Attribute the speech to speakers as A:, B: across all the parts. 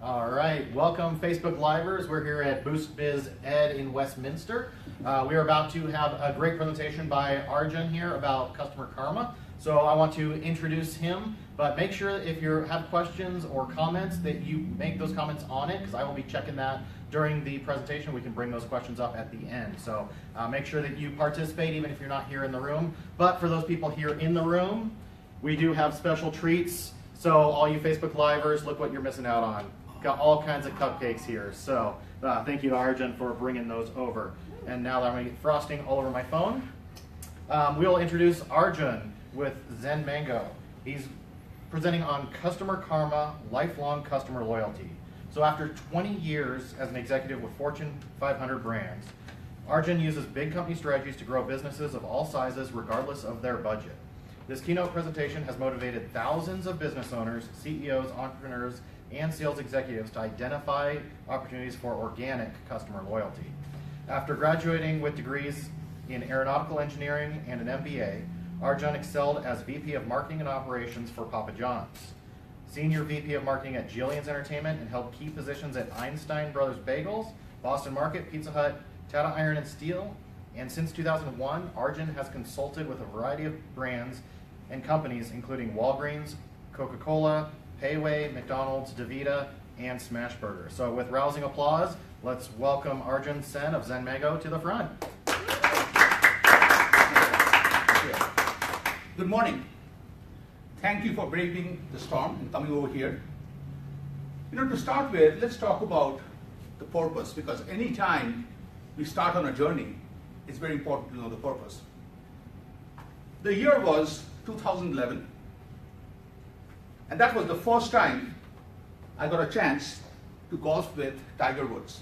A: All right, welcome Facebook Livers. We're here at Boost Biz Ed in Westminster. We are about to have a great presentation by Arjun here about customer karma. So I want to introduce him, but make sure if you have questions or comments that you make those comments on it, because I will be checking that during the presentation. We can bring those questions up at the end. So make sure that you participate even if you're not here in the room. But for those people here in the room, we do have special treats. So all you Facebook Livers, look what you're missing out on. Got all kinds of cupcakes here. So thank you to Arjun for bringing those over. And now that I'm going to get frosting all over my phone, we'll introduce Arjun with ZenMango. He's presenting on customer karma, lifelong customer loyalty. So after 20 years as an executive with Fortune 500 brands, Arjun uses big company strategies to grow businesses of all sizes regardless of their budget. This keynote presentation has motivated thousands of business owners, CEOs, entrepreneurs, and sales executives to identify opportunities for organic customer loyalty. After graduating with degrees in aeronautical engineering and an MBA, Arjun excelled as VP of Marketing and Operations for Papa John's, Senior VP of Marketing at Jillian's Entertainment, and held key positions at Einstein Brothers Bagels, Boston Market, Pizza Hut, Tata Iron and Steel, and since 2001, Arjun has consulted with a variety of brands and companies including Walgreens, Coca-Cola, Payway, McDonald's, DaVita, and Smashburger. So with rousing applause, let's welcome Arjun Sen of ZenMango to the front.
B: Good morning. Thank you for braving the storm and coming over here. To start with, let's talk about the purpose, because anytime we start on a journey, it's very important to know the purpose. The year was 2011. And that was the first time I got a chance to golf with Tiger Woods.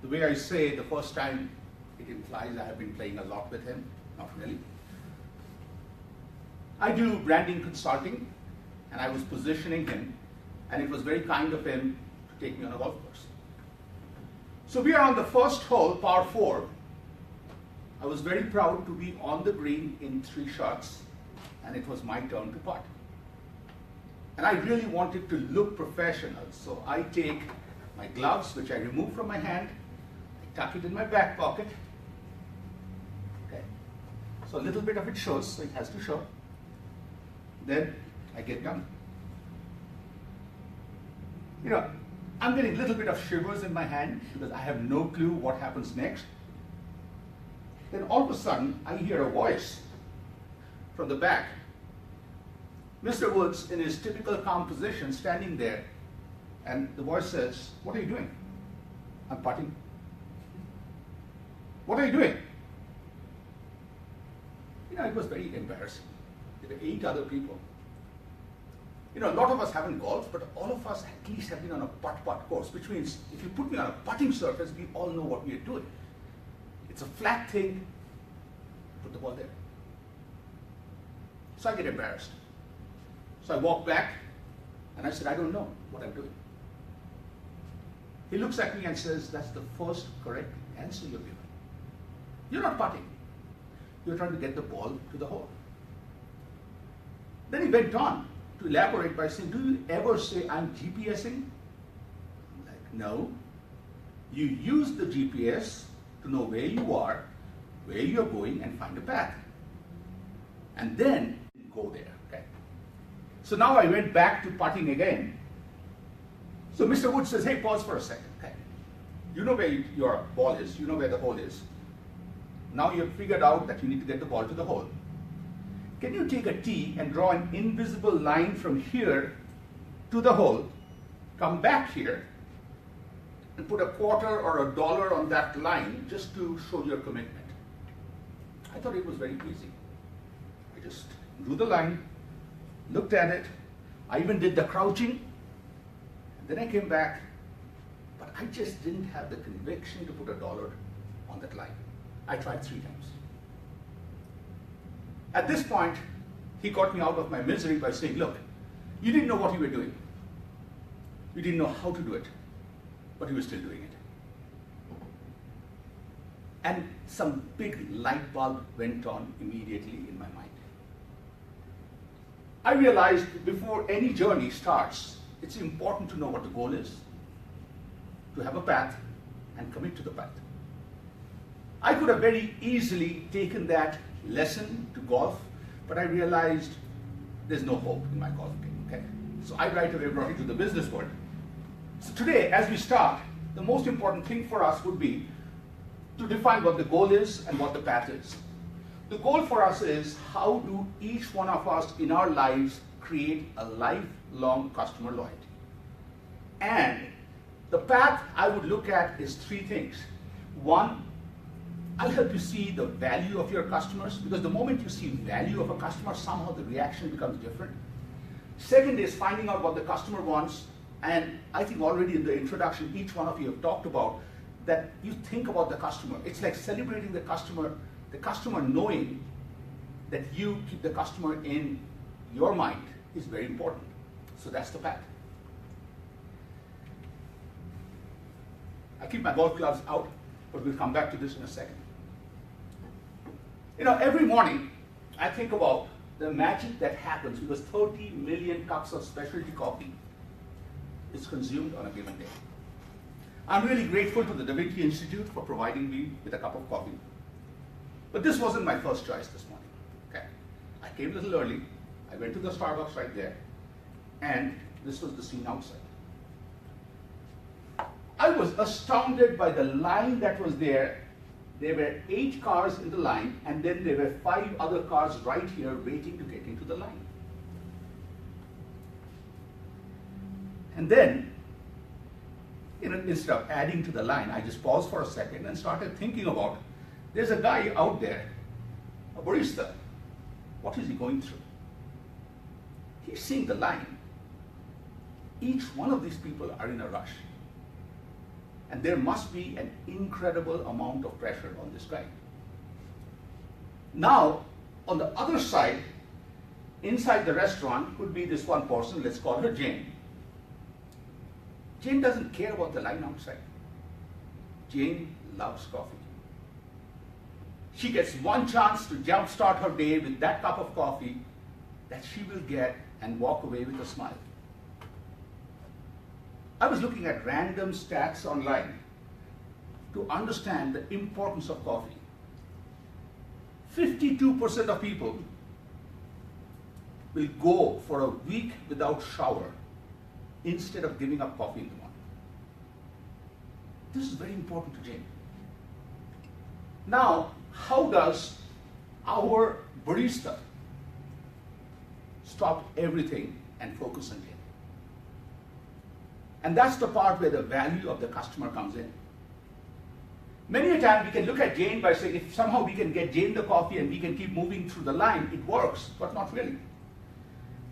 B: The way I say the first time, it implies I have been playing a lot with him. Not really. I do branding consulting, and I was positioning him, and it was very kind of him to take me on a golf course. So we are on the first hole, par 4. I was very proud to be on the green in 3 shots, and it was my turn to putt. And I really wanted to look professional, so I take my gloves, which I remove from my hand, I tuck it in my back pocket. Okay. So a little bit of it shows, so it has to show. Then I get done. I'm getting a little bit of shivers in my hand because I have no clue what happens next. Then all of a sudden, I hear a voice from the back. Mr. Woods, in his typical calm position, standing there, and the voice says, "What are you doing?" "I'm putting." "What are you doing?" It was very embarrassing. There were 8 other people. A lot of us haven't golfed, but all of us at least have been on a putt-putt course, which means if you put me on a putting surface, we all know what we are doing. It's a flat thing, put the ball there. So I get embarrassed. So I walk back, and I said, "I don't know what I'm doing." He looks at me and says, "That's the first correct answer you've given. You're not putting. You're trying to get the ball to the hole." Then he went on to elaborate by saying, "Do you ever say I'm GPSing?" I'm like, "No. You use the GPS to know where you are, where you're going, and find a path. And then go there." Okay. So now I went back to putting again. So Mr. Woods says, "Hey, pause for a second. Okay. You know where your ball is. You know where the hole is. Now you've figured out that you need to get the ball to the hole. Can you take a tee and draw an invisible line from here to the hole, come back here, and put a quarter or $1 on that line just to show your commitment?" I thought it was very easy. I just drew the line, looked at it. I even did the crouching. And then I came back, but I just didn't have the conviction to put $1 on that line. I tried 3 times. At this point, he got me out of my misery by saying, "Look, you didn't know what you were doing. You didn't know how to do it, but you were still doing it." And some big light bulb went on immediately in my mind. I realized before any journey starts, it's important to know what the goal is, to have a path, and commit to the path. I could have very easily taken that lesson to golf, but I realized there's no hope in my golf game, okay? So I right away brought it to the business world. So today, as we start, the most important thing for us would be to define what the goal is and what the path is. The goal for us is how do each one of us in our lives create a lifelong customer loyalty. And the path I would look at is three things. One, I'll help you see the value of your customers, because the moment you see value of a customer, somehow the reaction becomes different. Second is finding out what the customer wants, and I think already in the introduction, each one of you have talked about that you think about the customer. It's like celebrating the customer knowing that you keep the customer in your mind is very important. So that's the path. I keep my golf clubs out, but we'll come back to this in a second. You know, every morning I think about the magic that happens because 30 million cups of specialty coffee is consumed on a given day. I'm really grateful to the DaVinci Institute for providing me with a cup of coffee. But this wasn't my first choice this morning. Okay. I came a little early. I went to the Starbucks right there, and this was the scene outside. I was astounded by the line that was there. There were 8 cars in the line, and then there were 5 other cars right here waiting to get into the line. And then, instead of adding to the line, I just paused for a second and started thinking about, there's a guy out there, a barista. What is he going through? He's seeing the line. Each one of these people are in a rush. And there must be an incredible amount of pressure on this guy. Now, on the other side, inside the restaurant could be this one person, let's call her Jane. Jane doesn't care about the line outside. Jane loves coffee. She gets one chance to jumpstart her day with that cup of coffee that she will get and walk away with a smile. I was looking at random stats online to understand the importance of coffee. 52% of people will go for a week without shower instead of giving up coffee in the morning. This is very important to Jane. Now, how does our barista stop everything and focus on Jane? And that's the part where the value of the customer comes in. Many a time we can look at Jane by saying, if somehow we can get Jane the coffee and we can keep moving through the line, it works, but not really.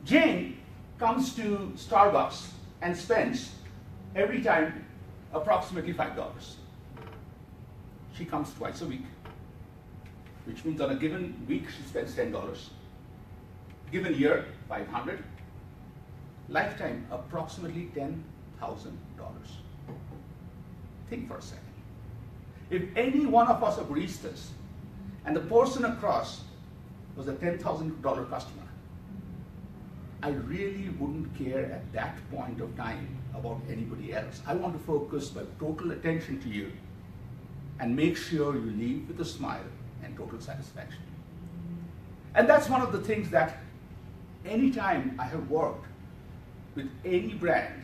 B: Jane comes to Starbucks and spends every time approximately $5. She comes twice a week, which means on a given week she spends $10. Given year, $500. Lifetime, approximately $10,000. Think for a second. If any one of us are baristas and the person across was a $10,000 customer, I really wouldn't care at that point of time about anybody else. I want to focus my total attention to you and make sure you leave with a smile and total satisfaction. And that's one of the things that anytime I have worked with any brand,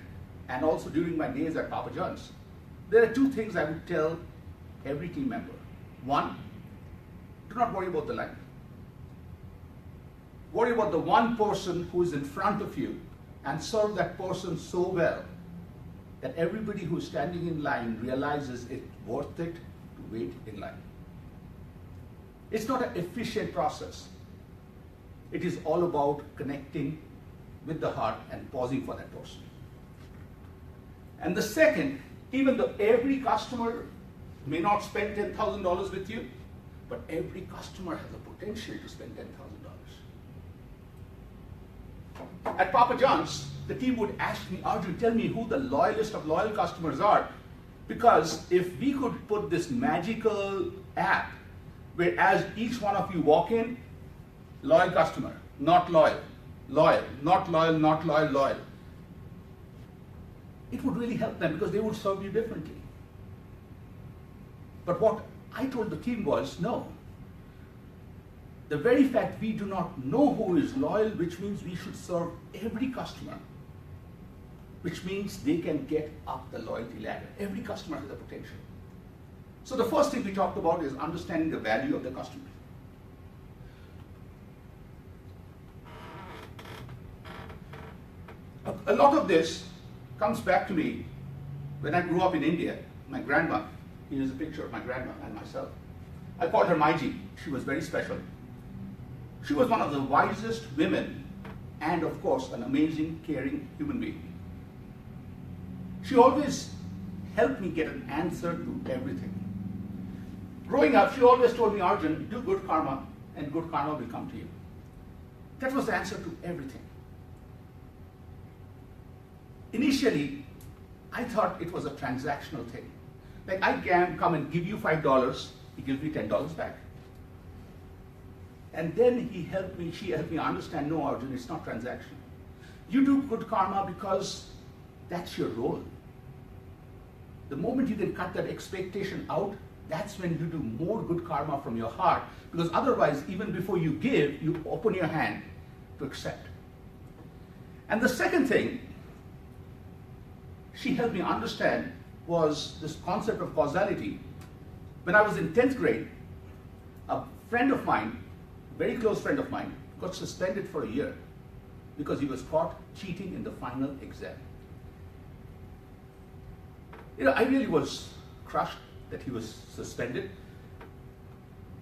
B: and also during my days at Papa John's, there are 2 things I would tell every team member. One, do not worry about the line. Worry about the one person who is in front of you and serve that person so well that everybody who is standing in line realizes it's worth it to wait in line. It's not an efficient process. It is all about connecting with the heart and pausing for that person. And the second, even though every customer may not spend $10,000 with you, but every customer has the potential to spend $10,000. At Papa John's, the team would ask me, Arjun, tell me who the loyalist of loyal customers are. Because if we could put this magical app, where as each one of you walk in, loyal customer, not loyal, loyal, not loyal, not loyal, loyal. it would really help them because they would serve you differently. But what I told the team was, no. The very fact we do not know who is loyal, which means we should serve every customer, which means they can get up the loyalty ladder. Every customer has a potential. So the first thing we talked about is understanding the value of the customer. A lot of this comes back to me when I grew up in India. My grandma, here's a picture of my grandma and myself. I called her Maiji. She was very special. She was one of the wisest women and, of course, an amazing, caring human being. She always helped me get an answer to everything. Growing up, she always told me, Arjun, do good karma and good karma will come to you. That was the answer to everything. Initially, I thought it was a transactional thing. Like I can come and give you $5, he gives me $10 back. And then she helped me understand, no, Arjun, it's not transactional. You do good karma because that's your role. The moment you can cut that expectation out, that's when you do more good karma from your heart. Because otherwise, even before you give, you open your hand to accept. And the second thing she helped me understand was this concept of causality. When I was in 10th grade, a friend of mine, very close friend of mine, got suspended for a year because he was caught cheating in the final exam. I really was crushed that he was suspended.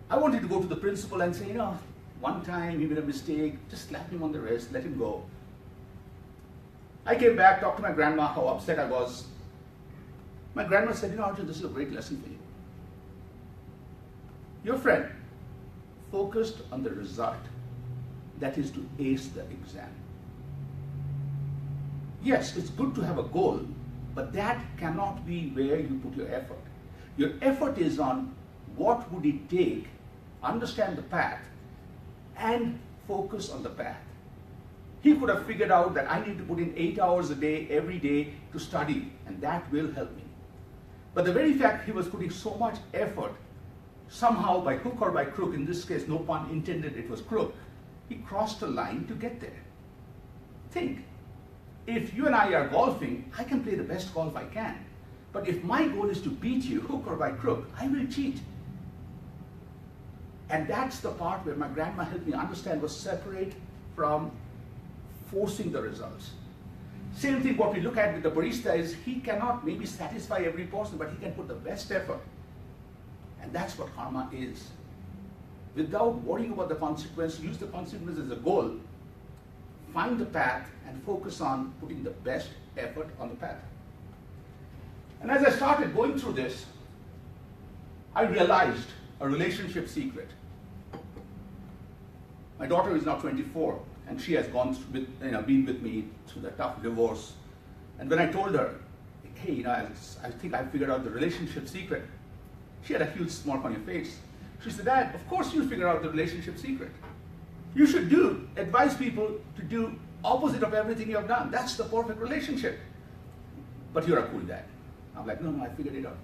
B: I wanted to go to the principal and say, one time he made a mistake, just slap him on the wrist, let him go. I came back, talked to my grandma, how upset I was. My grandma said, Arjun, this is a great lesson for you. Your friend focused on the result, that is to ace the exam. Yes, it's good to have a goal, but that cannot be where you put your effort. Your effort is on what would it take, understand the path, and focus on the path. He could have figured out that I need to put in 8 hours a day, every day to study, and that will help me. But the very fact he was putting so much effort, somehow by hook or by crook, in this case, no pun intended, it was crook, he crossed a line to get there. Think, if you and I are golfing, I can play the best golf I can. But if my goal is to beat you, hook or by crook, I will cheat. And that's the part where my grandma helped me understand was separate from forcing the results. Same thing what we look at with the barista is he cannot maybe satisfy every person, but he can put the best effort. And that's what karma is. Without worrying about the consequence, use the consequence as a goal, find the path and focus on putting the best effort on the path. And as I started going through this, I realized a relationship secret. My daughter is now 24, and she has been with me through the tough divorce. And when I told her, hey, I think I figured out the relationship secret, she had a huge smirk on her face. She said, Dad, of course you'll figure out the relationship secret. You should advise people to do opposite of everything you have done. That's the perfect relationship. But you're a cool dad. I'm like, no, I figured it out.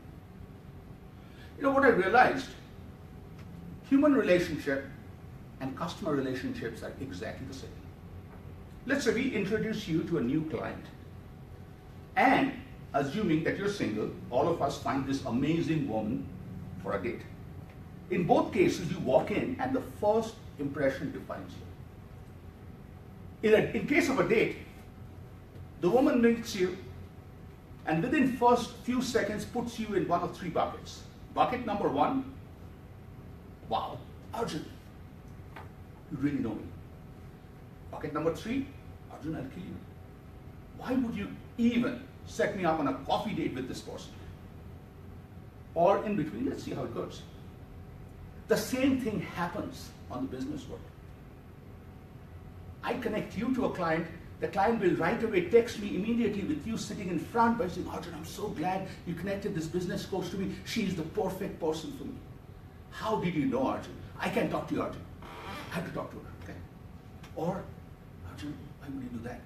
B: What I realized, human relationship and customer relationships are exactly the same. Let's say we introduce you to a new client. And assuming that you're single, all of us find this amazing woman for a date. In both cases, you walk in and the first impression defines you. In case of a date, the woman meets you and within first few seconds puts you in one of three buckets. Bucket number one, wow, Arjun, you really know me. Bucket number three, Arjun, I'll kill you. Why would you even set me up on a coffee date with this person? Or in between, let's see how it goes. The same thing happens on the business world. I connect you to a client, the client will right away text me immediately with you sitting in front by saying, Arjun, I'm so glad you connected this business coach to me. She's the perfect person for me. How did you know, Arjun? I can't talk to you, Arjun. I have to talk to her, okay? Or, Arjun, why would you do that?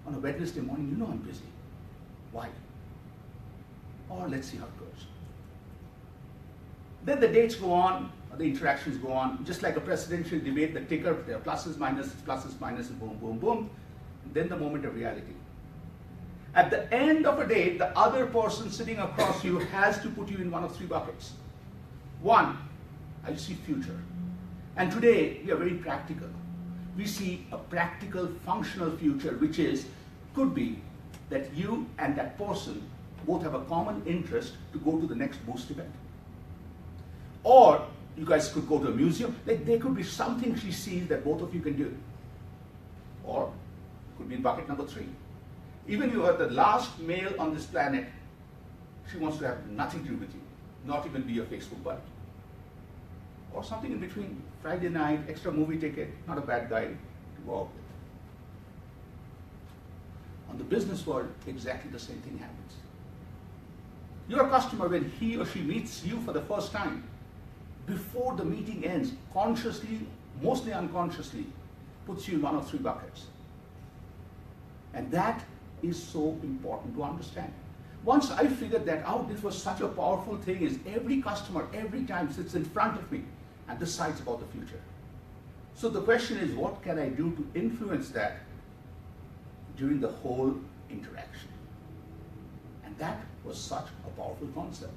B: On a Wednesday morning, I'm busy. Why? Or let's see how it goes. Then the dates go on, the interactions go on, just like a presidential debate, the ticker, there are pluses, minuses, boom, boom, boom. Then the moment of reality. At the end of a date, the other person sitting across you has to put you in one of three buckets. One, I see future. And today, we are very practical. We see a practical, functional future, which could be that you and that person both have a common interest to go to the next Boost event. Or you guys could go to a museum. Like, there could be something she sees that both of you can do. Or it could be in bucket number 3. Even you are the last male on this planet, she wants to have nothing to do with you, not even be your Facebook buddy. Or something in between, Friday night, extra movie ticket, not a bad guy to go out with. On the business world, exactly the same thing happens. Your customer, when he or she meets you for the first time, before the meeting ends, consciously, mostly unconsciously, puts you in one of three buckets. And that is so important to understand. Once I figured that out, this was such a powerful thing, is every customer, every time sits in front of me and decides about the future. So the question is, what can I do to influence that during the whole interaction? And that was such a powerful concept.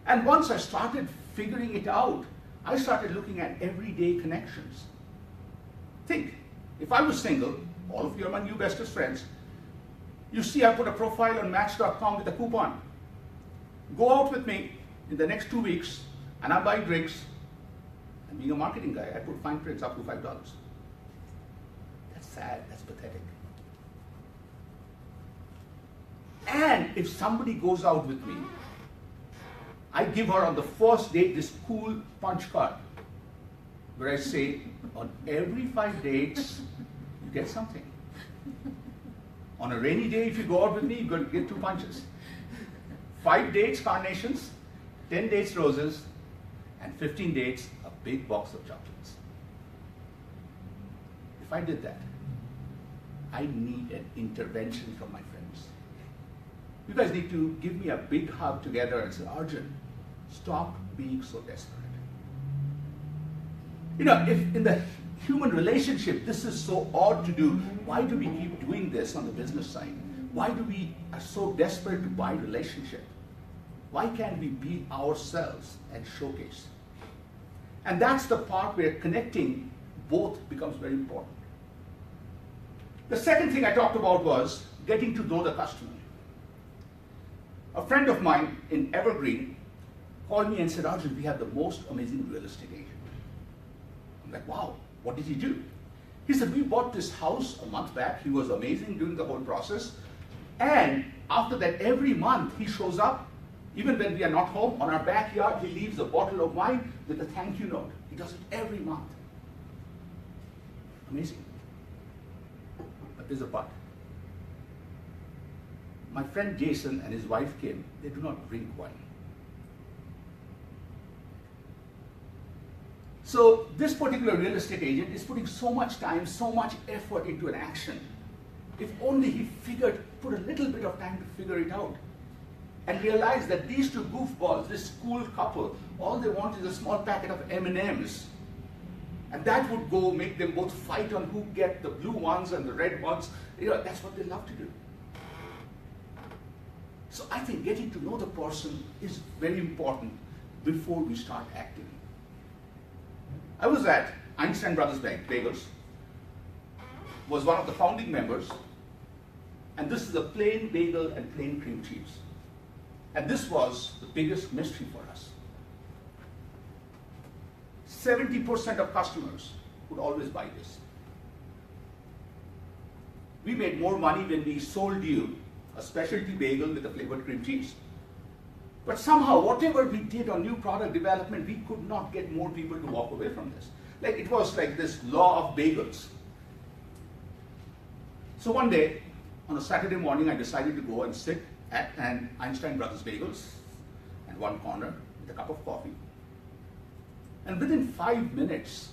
B: And once I started figuring it out, I started looking at everyday connections. Think, if I was single, all of you are my new bestest friends, you see I put a profile on Match.com with a coupon. Go out with me in the next 2 weeks, and I buy drinks. And being a marketing guy, I put fine prints up to $5. That's sad, that's pathetic. And if somebody goes out with me, I give her on the first date this cool punch card, where I say, on every 5 dates, you get something. On a rainy day, if you go out with me, you're going to get 2 punches. 5 dates, carnations, 10 dates, roses, and 15 dates, a big box of chocolates. If I did that, I need an intervention from my friends. You guys need to give me a big hug together and say, Arjun, stop being so desperate. You know, if in the human relationship, this is so odd to do, why do we keep doing this on the business side? Why do we are so desperate to buy relationship? Why can't we be ourselves and showcase? And that's the part where connecting both becomes very important. The second thing I talked about was getting to know the customer. A friend of mine in Evergreen called me and said, Arjun, we have the most amazing real estate agent. I'm like, wow, what did he do? He said, we bought this house a month back. He was amazing during the whole process. And after that, every month he shows up, even when we are not home, on our backyard, he leaves a bottle of wine with a thank you note. He does it every month. Amazing. But there's a but. My friend Jason and his wife Kim, they do not drink wine. So this particular real estate agent is putting so much time, so much effort into an action. If only he put a little bit of time to figure it out and realize that these two goofballs, this cool couple, all they want is a small packet of M&Ms. And that would go make them both fight on who get the blue ones and the red ones. You know, that's what they love to do. So I think getting to know the person is very important before we start acting. I was at Einstein Brothers Bagels, was one of the founding members, and this is a plain bagel and plain cream cheese. And this was the biggest mystery for us. 70% of customers would always buy this. We made more money when we sold you a specialty bagel with a flavored cream cheese. But somehow, whatever we did on new product development, we could not get more people to walk away from this. Like, it was like this law of bagels. So one day, on a Saturday morning, I decided to go and sit at an Einstein Brothers Bagels at one corner with a cup of coffee. And within 5 minutes,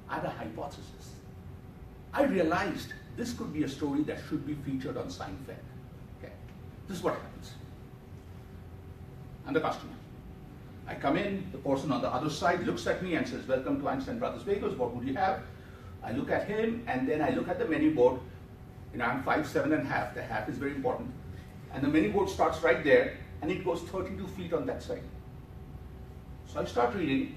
B: I had a hypothesis. I realized this could be a story that should be featured on Seinfeld. Okay? This is what happens. I'm the customer. I come in, the person on the other side looks at me and says, welcome to Einstein Brothers Bagels, what would you have? I look at him, and then I look at the menu board. I'm 5'7" and half, the half is very important. And the menu board starts right there, and it goes 32 feet on that side. So I start reading.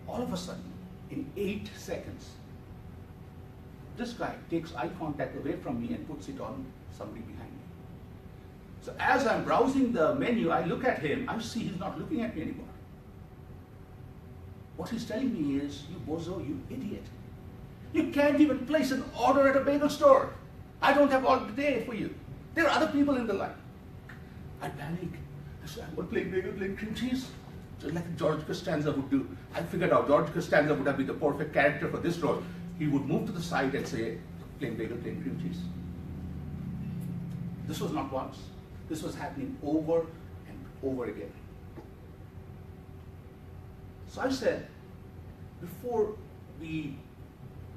B: All of a sudden, in 8 seconds, this guy takes eye contact away from me and puts it on somebody behind me. So as I'm browsing the menu, I look at him, I see he's not looking at me anymore. What he's telling me is, you bozo, you idiot. You can't even place an order at a bagel store. I don't have all the day for you. There are other people in the line. I panic. I say, I'm going to play bagel, plain cream cheese. Just like George Costanza would do. I figured out George Costanza would have been the perfect character for this role. He would move to the side and say, plain bagel, plain cream cheese. This was not once. This was happening over and over again. So I said, before we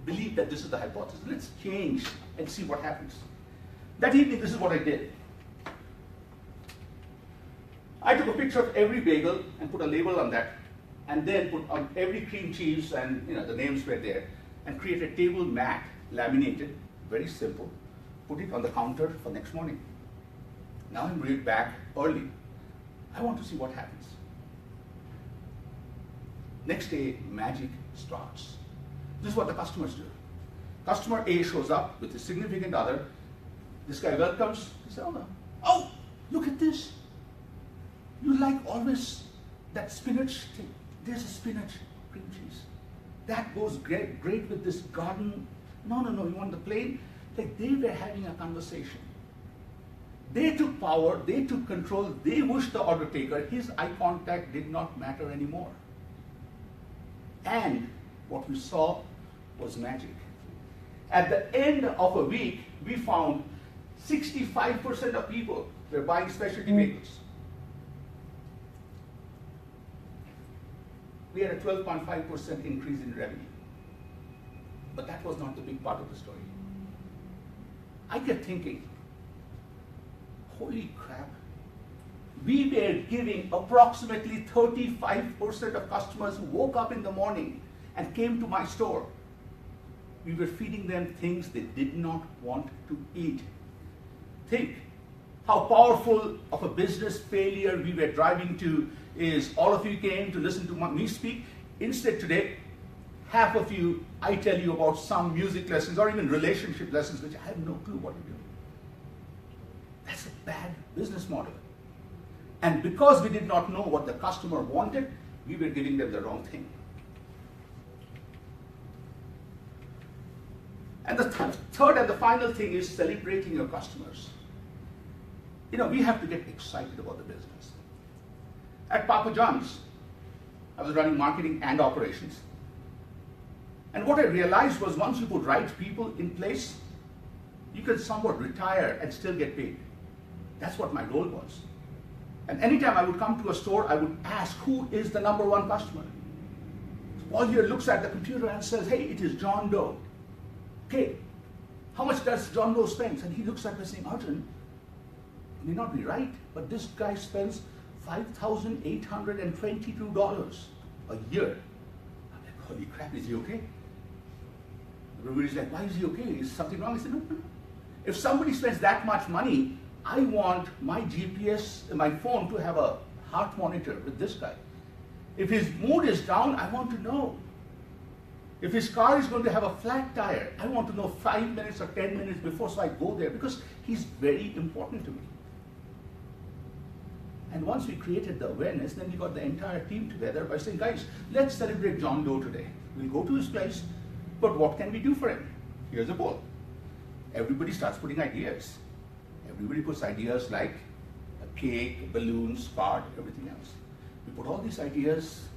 B: believe that this is the hypothesis, let's change and see what happens. That evening, this is what I did. I took a picture of every bagel and put a label on that, and then put on every cream cheese, and the names were there, and created a table mat, laminated, very simple, put it on the counter for next morning. Now I'm right back early. I want to see what happens. Next day, magic starts. This is what the customers do. Customer A shows up with his significant other. This guy welcomes. He says, oh, look at this. You like always that spinach thing. There's a spinach cream cheese. That goes great with this garden. No, you want the plain? Like they were having a conversation. They took power, they took control, they wished the order taker. His eye contact did not matter anymore. And what we saw was magic. At the end of a week, we found 65% of people were buying specialty bagels. We had a 12.5% increase in revenue. But that was not the big part of the story. I kept thinking, holy crap, we were giving approximately 35% of customers who woke up in the morning and came to my store. We were feeding them things they did not want to eat. Think how powerful of a business failure we were driving to is all of you came to listen to me speak. Instead today, half of you, I tell you about some music lessons or even relationship lessons which I have no clue what to do. That's a bad business model. And because we did not know what the customer wanted, we were giving them the wrong thing. And the third and the final thing is celebrating your customers. We have to get excited about the business. At Papa John's, I was running marketing and operations. And what I realized was once you put right people in place, you can somewhat retire and still get paid. That's what my role was. And anytime I would come to a store, I would ask, who is the number one customer? Paul here looks at the computer and says, hey, it is John Doe. Okay, how much does John Doe spend? And he looks at me saying, Arjun, may not be right, but this guy spends $5,822 a year. I'm like, holy crap, is he okay? Everybody's like, why is he okay? Is something wrong? I said, no. If somebody spends that much money, I want my GPS, my phone to have a heart monitor with this guy. If his mood is down, I want to know. If his car is going to have a flat tire, I want to know 5 minutes or 10 minutes before, so I go there because he's very important to me. And once we created the awareness, then we got the entire team together by saying, guys, let's celebrate John Doe today. We'll go to his place, but what can we do for him? Here's a poll. Everybody starts putting ideas. Everybody puts ideas like a cake, balloons, card, everything else. We put all these ideas,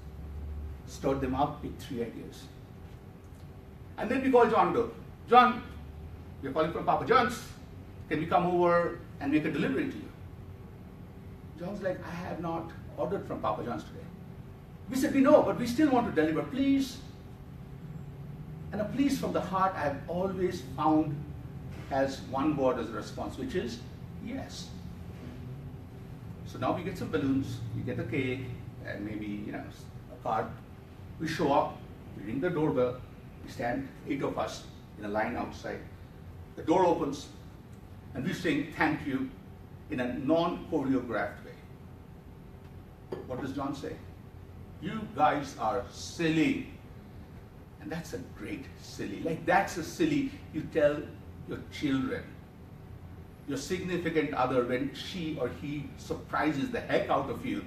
B: stirred them up, picked 3 ideas. And then we call John Doe. John, we're calling from Papa John's. Can we come over and make a delivery to you? John's like, I have not ordered from Papa John's today. We said, we know, but we still want to deliver, please. And a please from the heart I have always found has one word as a response, which is yes. So now we get some balloons, we get a cake, and maybe a card. We show up, we ring the doorbell, we stand, 8 of us in a line outside. The door opens, and we sing thank you in a non-choreographed way. What does John say? You guys are silly. And that's a great silly. Like, that's a silly you tell your children, your significant other, when she or he surprises the heck out of you.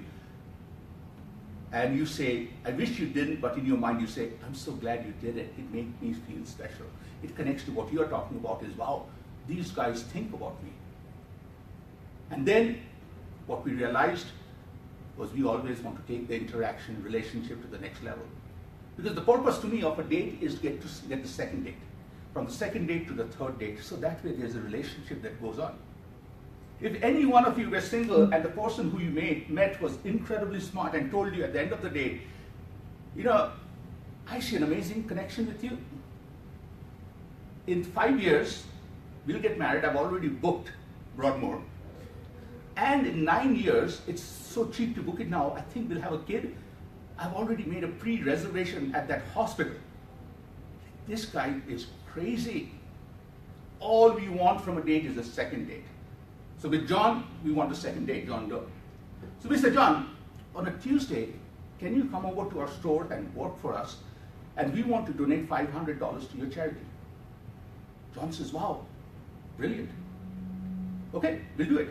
B: And you say, I wish you didn't, but in your mind you say, I'm so glad you did it. It made me feel special. It connects to what you're talking about is, wow, these guys think about me. And then what we realized was we always want to take the interaction relationship to the next level. Because the purpose to me of a date is to get the second date. From the second date to the third date. So that way there's a relationship that goes on. If any one of you were single and the person who you met was incredibly smart and told you at the end of the day, I see an amazing connection with you. In 5 years, we'll get married. I've already booked Broadmoor. And in 9 years, it's so cheap to book it now, I think we'll have a kid. I've already made a pre-reservation at that hospital. This guy is crazy. All we want from a date is a second date. So with John, we want a second date, John Doe. So we said, John, on a Tuesday, can you come over to our store and work for us? And we want to donate $500 to your charity. John says, wow, brilliant. Okay, we'll do it.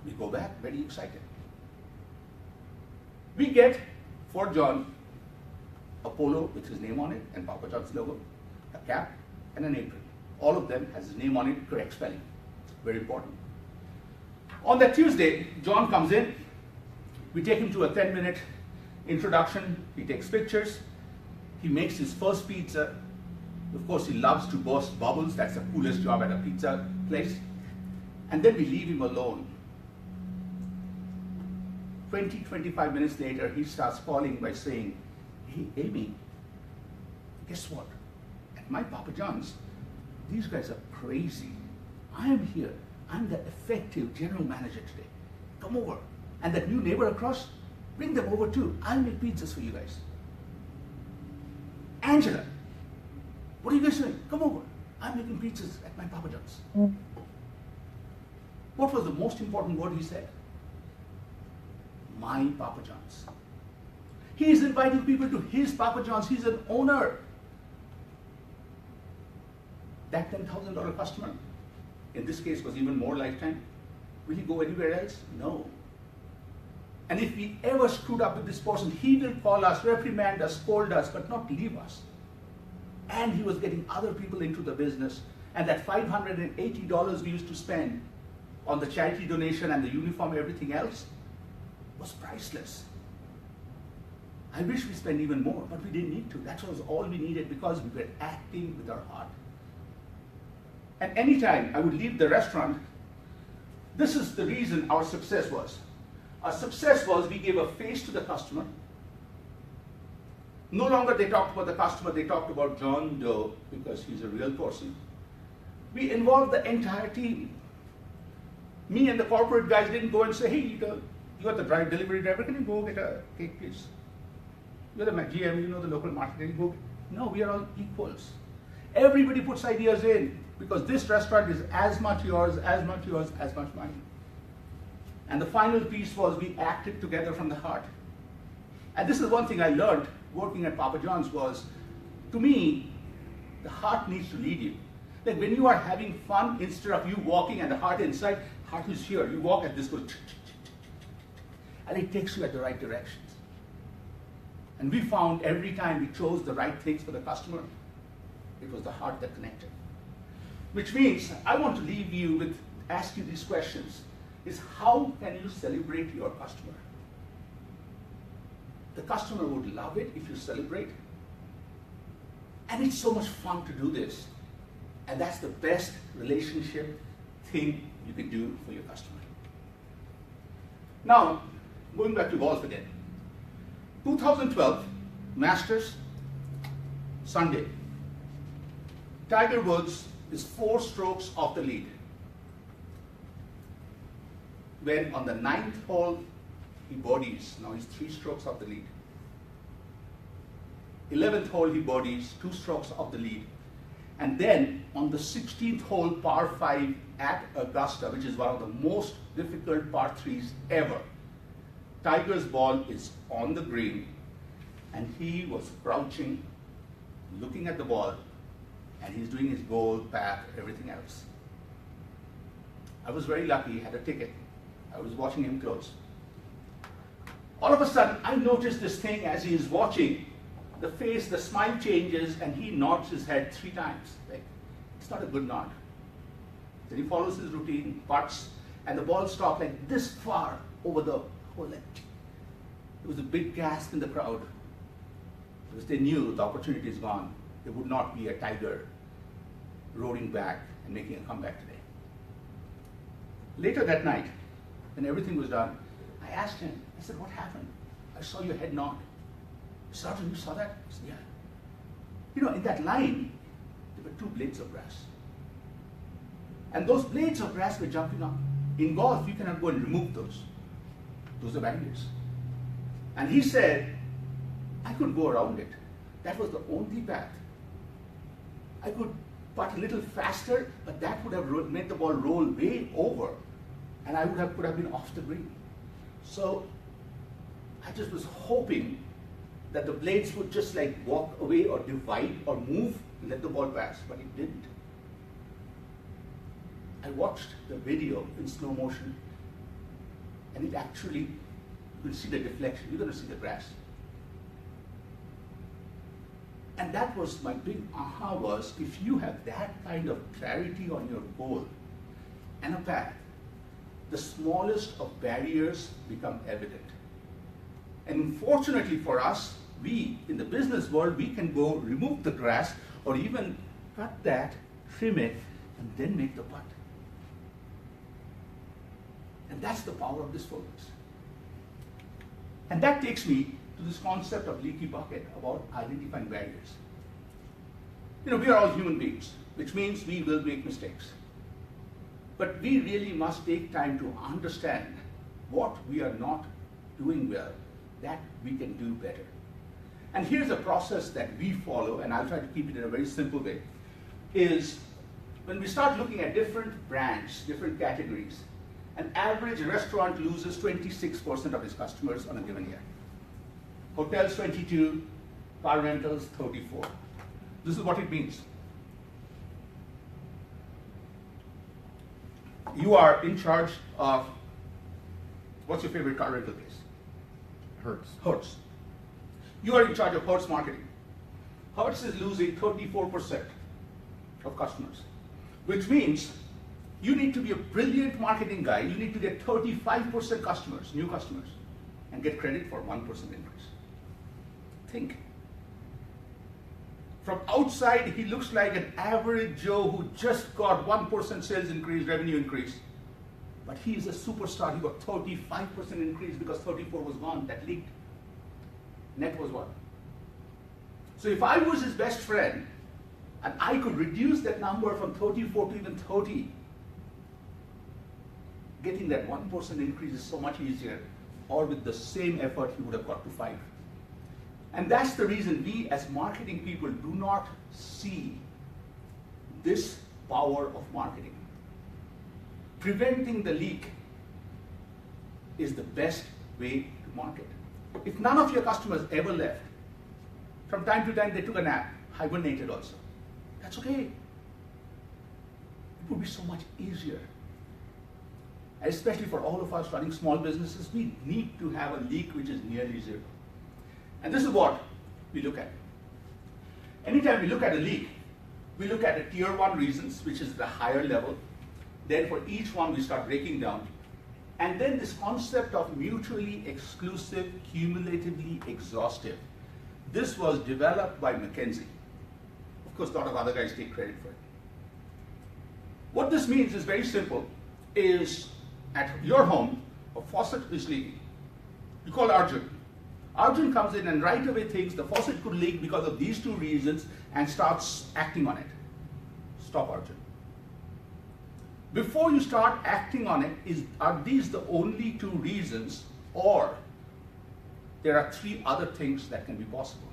B: We go back, very excited. We get, for John, a polo with his name on it and Papa John's logo, a cap, and an apron. All of them has his name on it, correct spelling. Very important. On that Tuesday, John comes in. We take him to a 10-minute introduction. He takes pictures. He makes his first pizza. Of course, he loves to burst bubbles. That's the coolest job at a pizza place. And then we leave him alone. 20-25 minutes later, he starts calling by saying, hey, Amy, guess what? At my Papa John's, these guys are crazy. I am here. I'm the effective general manager today. Come over. And that new neighbor across, bring them over too. I'll make pizzas for you guys. Angela, what are you guys doing? Come over. I'm making pizzas at my Papa John's. What was the most important word he said? My Papa John's. He is inviting people to his Papa John's. He's an owner. That $10,000 customer, in this case, was even more lifetime. Will he go anywhere else? No. And if we ever screwed up with this person, he will call us, reprimand us, scold us, but not leave us. And he was getting other people into the business. And that $580 we used to spend on the charity donation and the uniform, everything else, was priceless. I wish we spent even more, but we didn't need to. That was all we needed because we were acting with our heart. And anytime I would leave the restaurant, this is the reason our success was. Our success was we gave a face to the customer. No longer they talked about the customer, they talked about John Doe because he's a real person. We involved the entire team. Me and the corporate guys didn't go and say, hey, you are the delivery driver, can you go get a cake, please? You're the GM, you know the local market, go. No, we are all equals. Everybody puts ideas in because this restaurant is as much yours, as much yours, as much mine. And the final piece was we acted together from the heart. And this is one thing I learned working at Papa John's was, to me, the heart needs to lead you. Like when you are having fun, instead of you walking and the heart inside, heart is here. You walk and this goes, and it takes you at the right directions. And we found every time we chose the right things for the customer, it was the heart that connected. Which means I want to leave you with, ask you these questions, is how can you celebrate your customer? The customer would love it if you celebrate. And it's so much fun to do this. And that's the best relationship thing you can do for your customer. Now, going back to golf again. 2012, Masters, Sunday. Tiger Woods is 4 strokes off the lead. When on the 9th hole he birdies, now he's 3 strokes off the lead. 11th hole he birdies, 2 strokes off the lead. And then on the 16th hole, par 5 at Augusta, which is one of the most difficult par 3s ever, Tiger's ball is on the green, and he was crouching, looking at the ball, and he's doing his goal, path, everything else. I was very lucky, he had a ticket. I was watching him close. All of a sudden, I noticed this thing as he is watching. The face, the smile changes, and he nods his head 3 times. Like, it's not a good nod. Then he follows his routine, putts, and the ball stopped like this far over the whole edge. There was a big gasp in the crowd because they knew the opportunity is gone. There would not be a Tiger roaring back and making a comeback today. Later that night, when everything was done, I asked him, I said, what happened? I saw your head nod. He said, Arjun, you saw that? I said, yeah. You know, in that line, there were 2 blades of grass. And those blades of grass were jumping up. In golf, you cannot go and remove those. Those are barriers. And he said, I could go around it. That was the only path. I could putt a little faster, but that would have made the ball roll way over, and I could have been off the green. So I just was hoping that the blades would just like walk away or divide or move and let the ball pass, but it didn't. I watched the video in slow motion, and it actually, you will see the deflection, you're going to see the grass. And that was my big aha was, if you have that kind of clarity on your goal and a path, the smallest of barriers become evident. And unfortunately for us, we, in the business world, we can go remove the grass or even cut that, trim it, and then make the putt. And that's the power of this focus. And that takes me to this concept of leaky bucket about identifying barriers. You know, we are all human beings, which means we will make mistakes. But we really must take time to understand what we are not doing well, that we can do better. And here's a process that we follow, and I'll try to keep it in a very simple way, is when we start looking at different brands, different categories, an average restaurant loses 26% of its customers on a given year. Hotels 22, car rentals 34. This is what it means. You are in charge of, what's your favorite car rental place?
A: Hertz.
B: Hertz. You are in charge of Hertz marketing. Hertz is losing 34% of customers, which means you need to be a brilliant marketing guy. You need to get 35% customers, new customers, and get credit for 1% increase. Think. From outside, he looks like an average Joe who just got 1% sales increase, revenue increase. But he is a superstar. He got 35% increase because 34 was gone. That leaked. Net was what? So if I was his best friend, and I could reduce that number from 34 to even 30, getting that 1% increase is so much easier, or with the same effort, he would have got to 5. And that's the reason we as marketing people do not see this power of marketing. Preventing the leak is the best way to market. If none of your customers ever left, from time to time they took a nap, hibernated also, that's okay. It would be so much easier. And especially for all of us running small businesses, we need to have a leak which is nearly zero. And this is what we look at. Anytime we look at a leak, we look at the tier 1 reasons, which is the higher level. Then for each one, we start breaking down. And then this concept of mutually exclusive, cumulatively exhaustive. This was developed by McKinsey. Of course, a lot of other guys take credit for it. What this means is very simple, is at your home, a faucet is leaking. You call Arjun. Arjun comes in and right away thinks the faucet could leak because of these 2 reasons and starts acting on it. Stop, Arjun. Before you start acting on it, are these the only two reasons, or there are three other things that can be possible?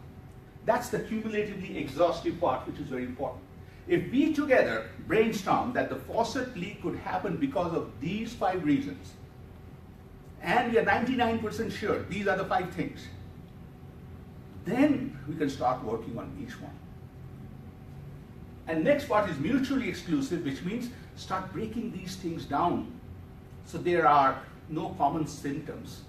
B: That's the cumulatively exhaustive part, which is very important. If we together brainstorm that the faucet leak could happen because of these 5 reasons, and we are 99% sure these are the 5 things, then we can start working on each one. And next part is mutually exclusive, which means start breaking these things down so there are no common symptoms.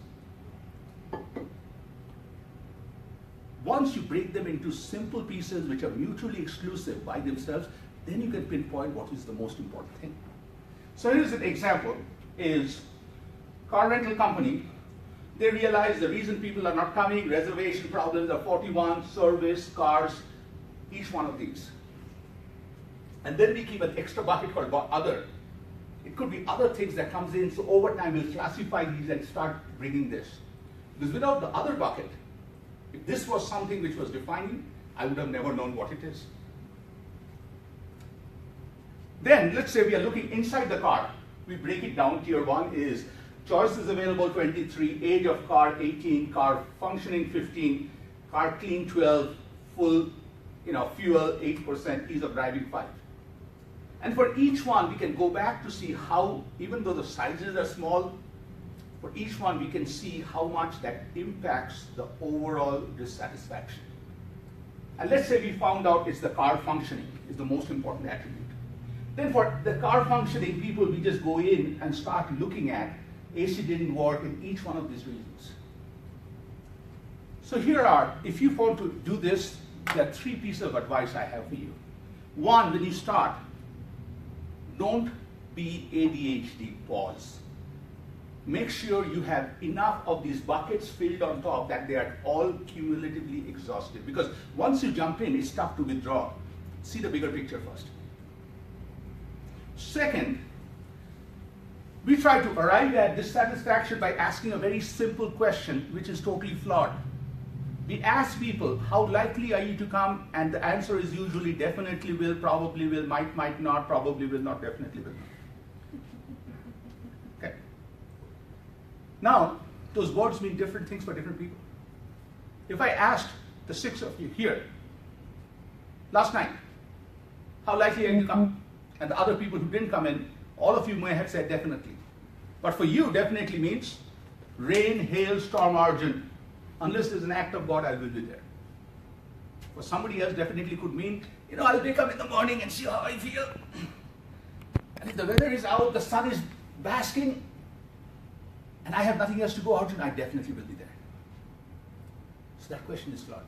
B: Once you break them into simple pieces which are mutually exclusive by themselves, then you can pinpoint what is the most important thing. So here's an example, is car rental company. They realize the reason people are not coming, reservation problems are 41, service, cars, each one of these. And then we keep an extra bucket called other. It could be other things that comes in, so over time we'll classify these and start bringing this. Because without the other bucket, if this was something which was defining, I would have never known what it is. Then, let's say we are looking inside the car. We break it down. Tier 1 is choices available 23, age of car 18, car functioning 15, car clean 12, full fuel 8%, ease of driving 5. And for each one, we can go back to see how, even though the sizes are small, for each one, we can see how much that impacts the overall dissatisfaction. And let's say we found out it's the car functioning is the most important attribute. Then for the car functioning people, we just go in and start looking at AC didn't work in each one of these reasons. So here are, if you want to do this, there are 3 pieces of advice I have for you. One, when you start, don't be ADHD, pause. Make sure you have enough of these buckets filled on top that they are all cumulatively exhausted. Because once you jump in, it's tough to withdraw. See the bigger picture first. Second, we try to arrive at dissatisfaction by asking a very simple question, which is totally flawed. We ask people, how likely are you to come? And the answer is usually definitely will, probably will, might not, probably will not, definitely will not. Okay. Now, those words mean different things for different people. If I asked the 6 of you here, last night, how likely are you to come? And the other people who didn't come in, all of you may have said definitely. But for you, definitely means rain, hail, storm, Arjun. Unless there's an act of God, I will be there. For somebody else, definitely could mean, I'll wake up in the morning and see how I feel. And if the weather is out, the sun is basking, and I have nothing else to go out in, I definitely will be there. So that question is flawed.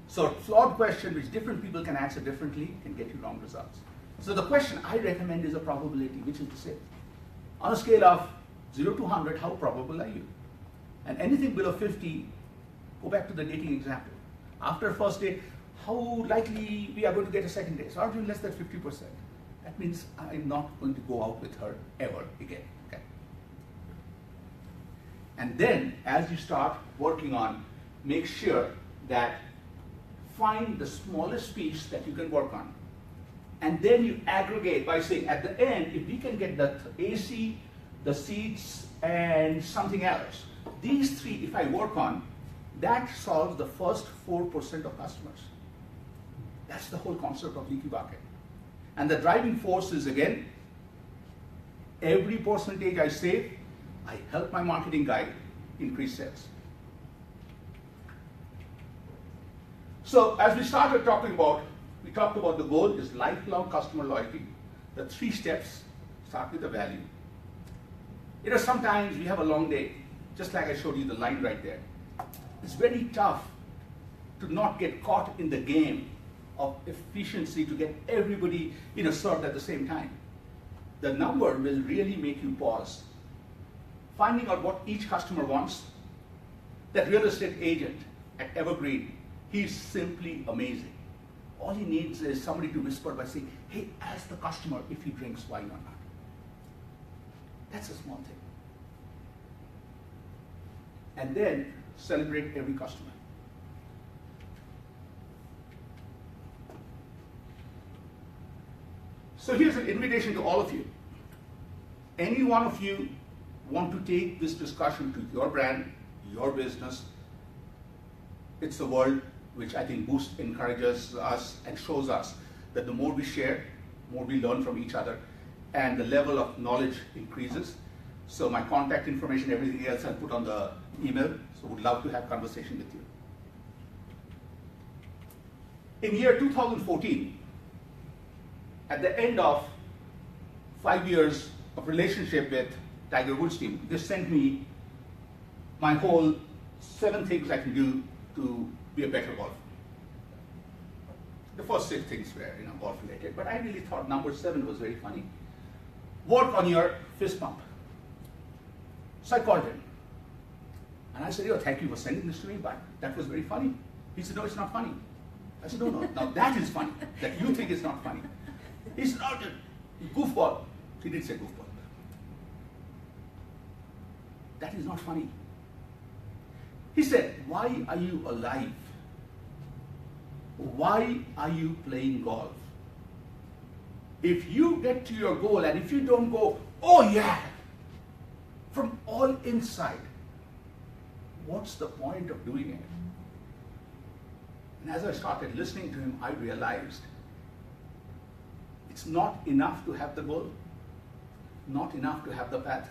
B: So a flawed question which different people can answer differently can get you wrong results. So the question I recommend is a probability, which is to say, on a scale of 0 to 100, how probable are you? And anything below 50, go back to the dating example. After first date, how likely we are going to get a second date? So Arjun, less than 50%. That means I'm not going to go out with her ever again. Okay? And then, as you start working on, make sure that find the smallest piece that you can work on. And then you aggregate by saying, at the end, if we can get the AC, the seats, and something else, these 3, if I work on, that solves the first 4% of customers. That's the whole concept of leaky bucket. And the driving force is, again, every percentage I save, I help my marketing guy increase sales. So as we started talking about, we talked about the goal is lifelong customer loyalty. The 3 steps start with the value. Sometimes we have a long day, just like I showed you the line right there. It's very tough to not get caught in the game of efficiency to get everybody served at the same time. The number will really make you pause. Finding out what each customer wants. That real estate agent at Evergreen, he's simply amazing. All he needs is somebody to whisper by saying, hey, ask the customer if he drinks wine or not. That's a small thing. And then celebrate every customer. So here's an invitation to all of you. Any one of you want to take this discussion to your brand, your business, it's a world which I think Boost encourages us and shows us that the more we share, more we learn from each other, and the level of knowledge increases. So my contact information, everything else I'll put on the email, so would love to have conversation with you. In year 2014, at the end of 5 years of relationship with Tiger Woods team, they sent me my whole 7 things I can do to be a better golfer. The first 6 things were, golf related, but I really thought number 7 was very funny. Work on your fist pump. So I called him, and I said, thank you for sending this to me, but that was very funny. He said, no, it's not funny. I said, no, now that is funny, that you think it's not funny. He said, oh, goofball. He did say goofball. That is not funny. He said, why are you alive? Why are you playing golf? If you get to your goal and if you don't go, oh yeah, from all inside, what's the point of doing it? And as I started listening to him, I realized it's not enough to have the goal, not enough to have the path,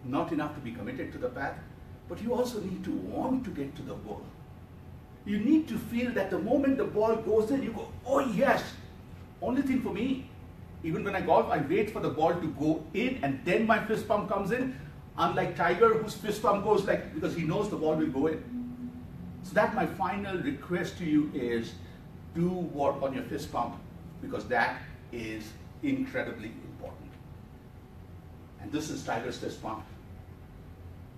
B: not enough to be committed to the path, but you also need to want to get to the goal. You need to feel that the moment the ball goes in, you go, oh yes. Only thing for me, even when I golf, I wait for the ball to go in and then my fist pump comes in, unlike Tiger, whose fist pump goes because he knows the ball will go in. So that my final request to you is do work on your fist pump, because that is incredibly important. And this is Tiger's fist pump.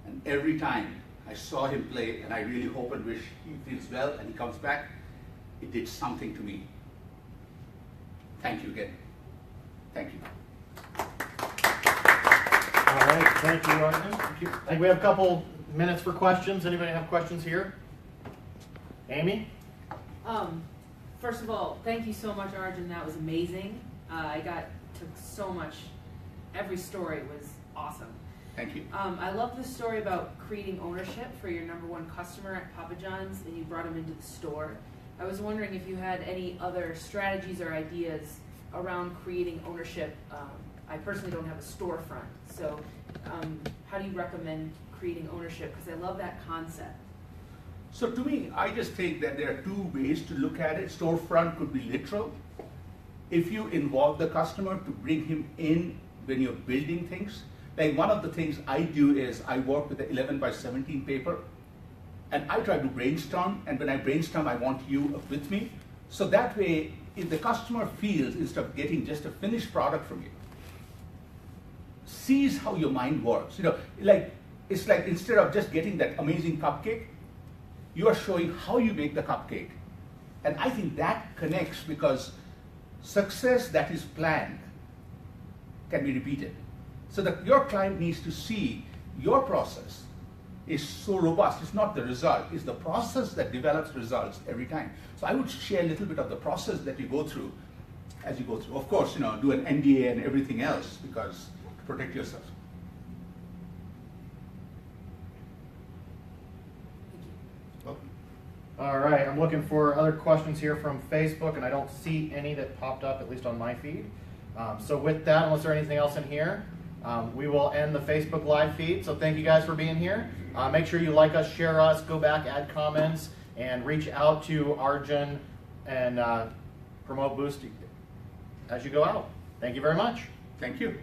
B: And every time I saw him play, and I really hope and wish he feels well and he comes back, it did something to me. Thank you again. Thank you.
A: All right, thank you, Arjun. Thank you. I think we have a couple minutes for questions. Anybody have questions here? Amy?
C: First of all, thank you so much, Arjun. That was amazing. Took so much. Every story was awesome.
B: Thank you.
C: I love the story about creating ownership for your #1 customer at Papa John's, and you brought him into the store. I was wondering if you had any other strategies or ideas around creating ownership. I personally don't have a storefront, so how do you recommend creating ownership? Because I love that concept.
B: So to me, I just think that there are 2 ways to look at it. Storefront could be literal. If you involve the customer to bring him in when you're building things, like one of the things I do is I work with the 11x17 paper, and I try to brainstorm, and when I brainstorm, I want you with me. So that way, if the customer feels, instead of getting just a finished product from you, sees how your mind works. It's like instead of just getting that amazing cupcake, you are showing how you make the cupcake. And I think that connects, because success that is planned can be repeated. So that your client needs to see your process is so robust. It's not the result, it's the process that develops results every time. So I would share a little bit of the process that you go through as you go through. Of course, do an NDA and everything else, because to protect yourself. Welcome.
A: All right, I'm looking for other questions here from Facebook, and I don't see any that popped up, at least on my feed. So with that, unless there's anything else in here, we will end the Facebook live feed. So thank you guys for being here. Make sure you like us, share us, go back, add comments, and reach out to Arjun and promote Boost as you go out. Thank you very much.
B: Thank you.